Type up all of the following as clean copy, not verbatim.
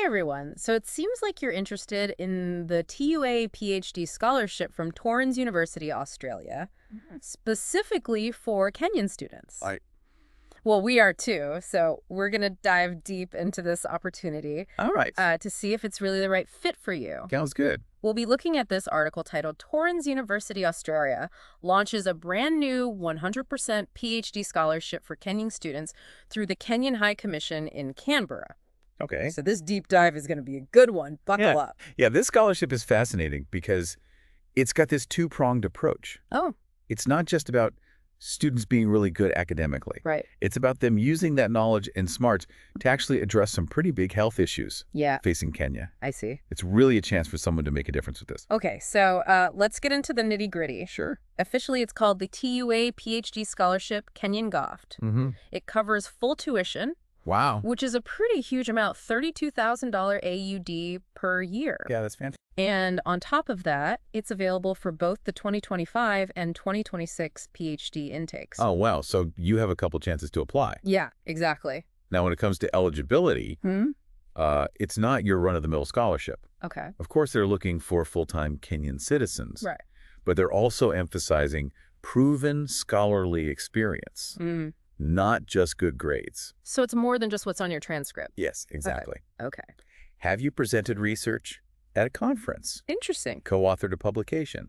Hi, everyone. So it seems like you're interested in the TUA PhD scholarship from Torrens University Australia, specifically for Kenyan students. I Well, we are too, so we're going to dive deep into this opportunity All right. to see if it's really the right fit for you. Sounds good. We'll be looking at this article titled Torrens University Australia launches a brand new 100% PhD scholarship for Kenyan students through the Kenyan High Commission in Canberra. Okay. So this deep dive is going to be a good one. Buckle up. Yeah, this scholarship is fascinating because it's got this two-pronged approach. Oh, It's not just about students being really good academically. right. It's about them using that knowledge and smarts to actually address some pretty big health issues Yeah, facing Kenya. I see. It's really a chance for someone to make a difference with this. Okay, so let's get into the nitty-gritty. Sure. Officially, it's called the TUA PhD Scholarship Kenyan GOFT. Mm-hmm. It covers full tuition, Wow. which is a pretty huge amount, $32,000 AUD per year. Yeah, that's fantastic. And on top of that, it's available for both the 2025 and 2026 PhD intakes. Oh, wow. So you have a couple chances to apply. Yeah, exactly. Now, when it comes to eligibility, Hmm? it's not your run-of-the-mill scholarship. Okay. Of course, they're looking for full-time Kenyan citizens, Right. but they're also emphasizing proven scholarly experience, Mm. not just good grades. So it's more than just what's on your transcript. Yes, exactly. Okay. Have you presented research at a conference, Interesting. co-authored a publication,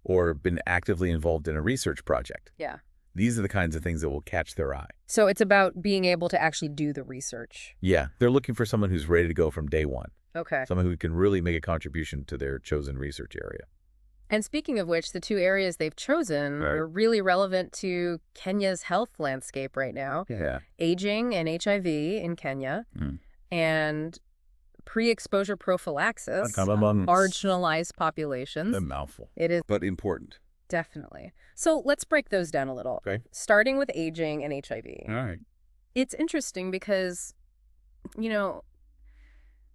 or been actively involved in a research project? Yeah. These are the kinds of things that will catch their eye. So it's about being able to actually do the research. Yeah, they're looking for someone who's ready to go from day one, Okay. someone who can really make a contribution to their chosen research area. And speaking of which, the two areas they've chosen Right. are really relevant to Kenya's health landscape right now. Yeah. Aging and HIV in Kenya, Mm. and pre-exposure prophylaxis, Kind of among marginalized populations. a mouthful, It is but important. definitely. So let's break those down a little. Okay. Starting with aging and HIV. All right. It's interesting because,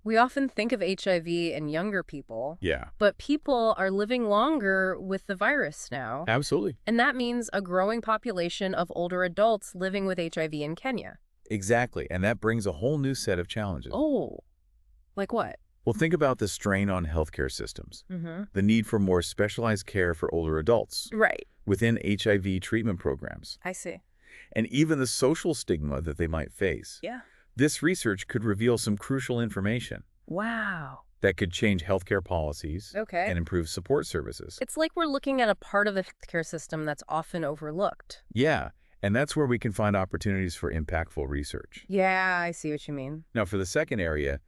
we often think of HIV in younger people, Yeah, but people are living longer with the virus now. absolutely. And that means a growing population of older adults living with HIV in Kenya. Exactly. And that brings a whole new set of challenges. Oh, like what? Well, think about the strain on healthcare systems, Mm-hmm. the need for more specialized care for older adults Right. within HIV treatment programs, I see. and even the social stigma that they might face. Yeah. This research could reveal some crucial information Wow. that could change healthcare policies Okay. and improve support services. It's like we're looking at a part of the healthcare system that's often overlooked. Yeah, and that's where we can find opportunities for impactful research. Yeah, I see what you mean. Now, for the second area,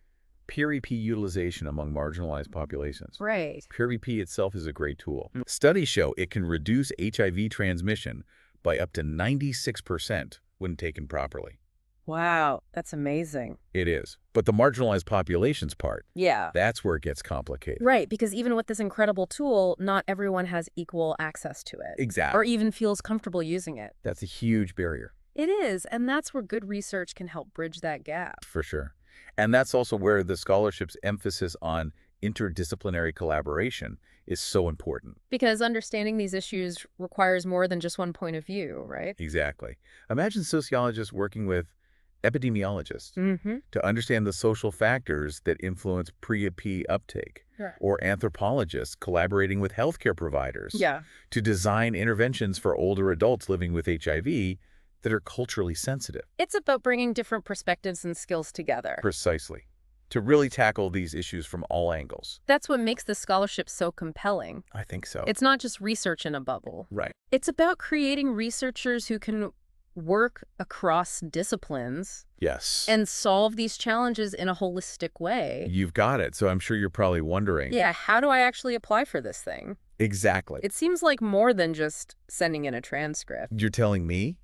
peer EP utilization among marginalized populations. Right. Peer EP itself is a great tool. Studies show it can reduce HIV transmission by up to 96% when taken properly. Wow, that's amazing. It is. But the marginalized populations part, Yeah. that's where it gets complicated. Right, because even with this incredible tool, not everyone has equal access to it. Exactly. Or even feels comfortable using it. That's a huge barrier. It is, and that's where good research can help bridge that gap. For sure. And that's also where the scholarship's emphasis on interdisciplinary collaboration is so important. Because understanding these issues requires more than just one point of view, right? Exactly. Imagine sociologists working with epidemiologists Mm-hmm. to understand the social factors that influence pre-EP uptake, Right. or anthropologists collaborating with healthcare providers Yeah. to design interventions for older adults living with HIV that are culturally sensitive. It's about bringing different perspectives and skills together. Precisely. To really tackle these issues from all angles. That's what makes this scholarship so compelling. I think so. It's not just research in a bubble. Right. It's about creating researchers who can work across disciplines Yes. and solve these challenges in a holistic way. You've got it. So I'm sure you're probably wondering. Yeah, how do I actually apply for this thing? Exactly. It seems like more than just sending in a transcript. You're telling me?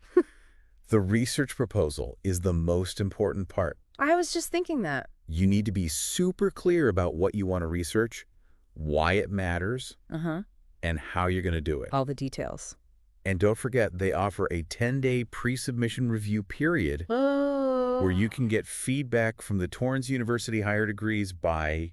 The research proposal is the most important part. I was just thinking that. You need to be super clear about what you want to research, why it matters, Uh-huh. and how you're going to do it. All the details. And don't forget, they offer a 10-day pre-submission review period Oh. where you can get feedback from the Torrens University Higher Degrees by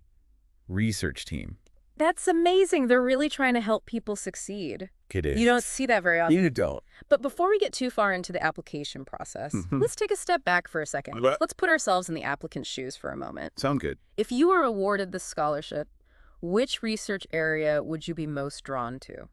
research team. That's amazing. They're really trying to help people succeed. It is. You don't see that very often. You don't. But before we get too far into the application process, let's take a step back for a second. Let's put ourselves in the applicant's shoes for a moment. Sound good. If you were awarded this scholarship, which research area would you be most drawn to?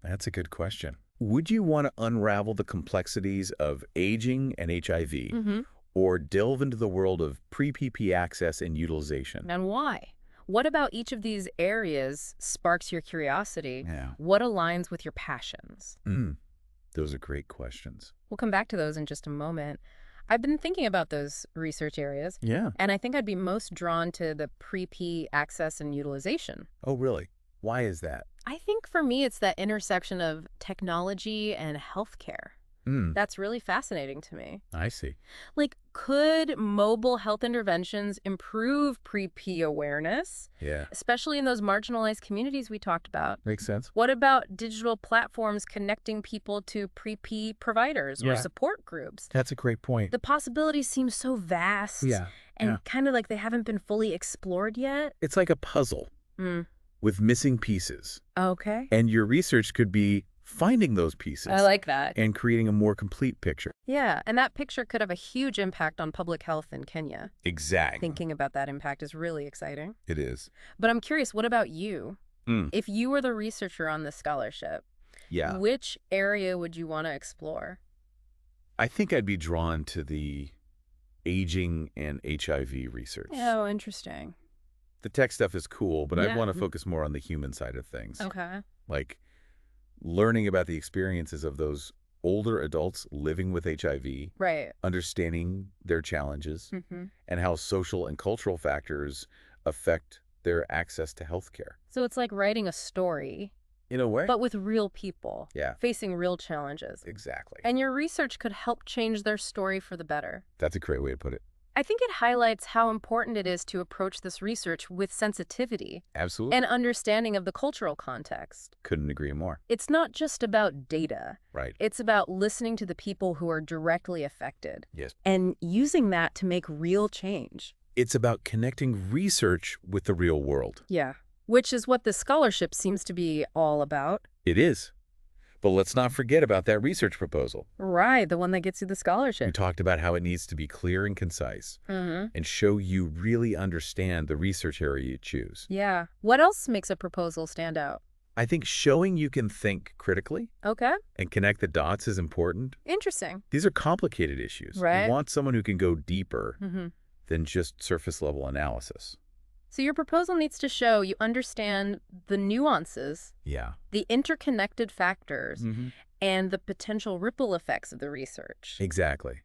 That's a good question. Would you want to unravel the complexities of aging and HIV, or delve into the world of pre-PP access and utilization? And why? What about each of these areas sparks your curiosity? Yeah. What aligns with your passions? Those are great questions. We'll come back to those in just a moment. I've been thinking about those research areas, Yeah. and I think I'd be most drawn to the pre-P access and utilization. Oh, really? Why is that? I think for me, it's that intersection of technology and healthcare. That's really fascinating to me. I see. Like, could mobile health interventions improve pre-P awareness, Yeah. especially in those marginalized communities we talked about? Makes sense. What about digital platforms connecting people to pre-P providers or Yeah. support groups? That's a great point. The possibilities seem so vast and kind of like they haven't been fully explored yet. It's like a puzzle with missing pieces. Okay. And your research could be finding those pieces. I like that. And creating a more complete picture. Yeah, and that picture could have a huge impact on public health in Kenya. Exactly. Thinking about that impact is really exciting. It is. But I'm curious, what about you? If you were the researcher on this scholarship, Yeah. which area would you want to explore? I think I'd be drawn to the aging and HIV research. Oh, interesting. The tech stuff is cool, but I Yeah. want to focus more on the human side of things. Okay. Like learning about the experiences of those older adults living with HIV, Right. understanding their challenges, and how social and cultural factors affect their access to healthcare. So it's like writing a story, In a way. but with real people Yeah. facing real challenges. Exactly. And your research could help change their story for the better. That's a great way to put it. I think it highlights how important it is to approach this research with sensitivity Absolutely. and understanding of the cultural context. Couldn't agree more. It's not just about data. Right. It's about listening to the people who are directly affected Yes. and using that to make real change. It's about connecting research with the real world. Yeah. Which is what this scholarship seems to be all about. It is. But let's not forget about that research proposal. Right, the one that gets you the We scholarship. talked about how it needs to be clear and concise and show you really understand the research area you choose. Yeah. What else makes a proposal stand out? I think showing you can think critically Okay. and connect the dots is important. Interesting. These are complicated issues. Right. You want someone who can go deeper Mm-hmm. than just surface-level analysis. So your proposal needs to show you understand the nuances, Yeah. the interconnected factors, and the potential ripple effects of the research. Exactly.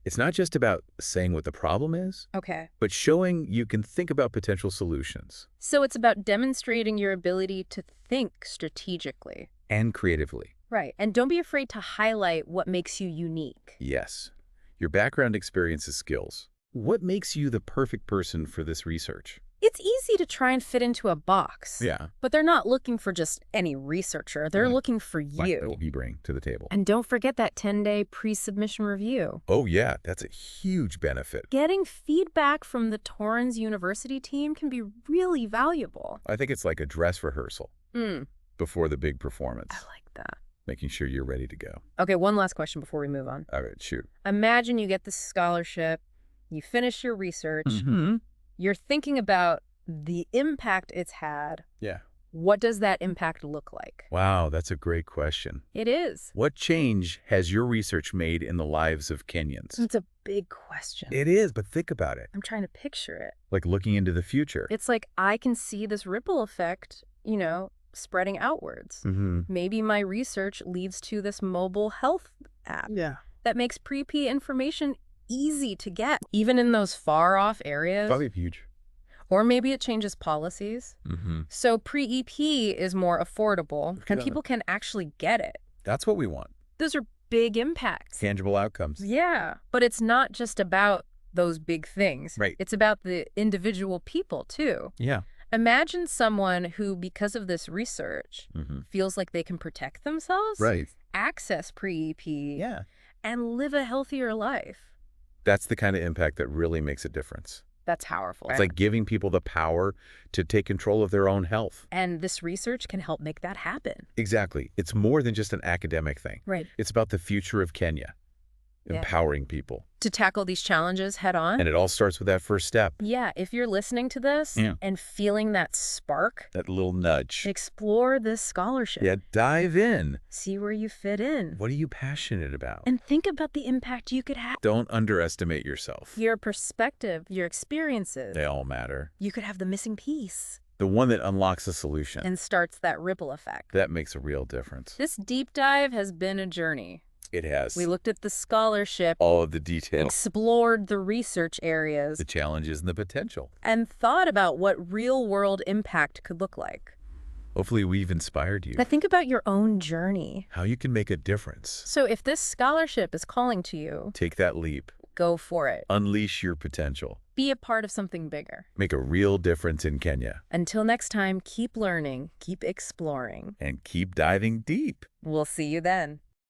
It's not just about saying what the problem is, Okay. but showing you can think about potential solutions So it's about demonstrating your ability to think strategically. and creatively. Right. And don't be afraid to highlight what makes you unique. Yes. Your background, experiences, skills. What makes you the perfect person for this research? It's easy to try and fit into a box. Yeah. But they're not looking for just any researcher. They're Right. looking for Like you. what you bring to the table. And don't forget that 10-day pre-submission review. Oh, yeah. That's a huge benefit. Getting feedback from the Torrens University team can be really valuable. I think it's like a dress rehearsal before the big performance, I like that. making sure you're ready to go. Okay, one last question before we move on. All right, shoot. Imagine you get the scholarship, you finish your research, you're thinking about the impact it's had. Yeah. What does that impact look like? Wow, that's a great question. It is. What change has your research made in the lives of Kenyans? It's a big question. It is, but think about it. I'm trying to picture it. Like looking into the future. It's like I can see this ripple effect, spreading outwards. Maybe my research leads to this mobile health app that makes pre-P information easy to get, even in those far-off areas. Probably huge. Or maybe it changes policies. So pre-EP is more affordable, and Yeah. people can actually get it. That's what we want. Those are big impacts. Tangible outcomes. Yeah, but it's not just about those big things. Right. It's about the individual people, too. Yeah. Imagine someone who, because of this research, feels like they can protect themselves, Right. access pre-EP, Yeah. and live a healthier life. That's the kind of impact that really makes a difference. That's powerful. It's like giving people the power to take control of their own health. And this research can help make that happen. Exactly. It's more than just an academic thing. Right. It's about the future of Kenya, empowering people to tackle these challenges head on. And it all starts with that first step. Yeah, if you're listening to this and feeling that spark, that little nudge, explore this scholarship. Yeah, dive in. See where you fit in. What are you passionate about? And think about the impact you could have. Don't underestimate yourself. Your perspective, your experiences. They all matter. You could have the missing piece. The one that unlocks a solution. And starts that ripple effect. That makes a real difference. This deep dive has been a journey. It has. We looked at the scholarship. All of the details. Explored the research areas. The challenges and the potential. And thought about what real-world impact could look like. Hopefully we've inspired you. Now think about your own journey. How you can make a difference. So if this scholarship is calling to you, take that leap. Go for it. Unleash your potential. Be a part of something bigger. Make a real difference in Kenya. Until next time, keep learning, keep exploring. And keep diving deep. We'll see you then.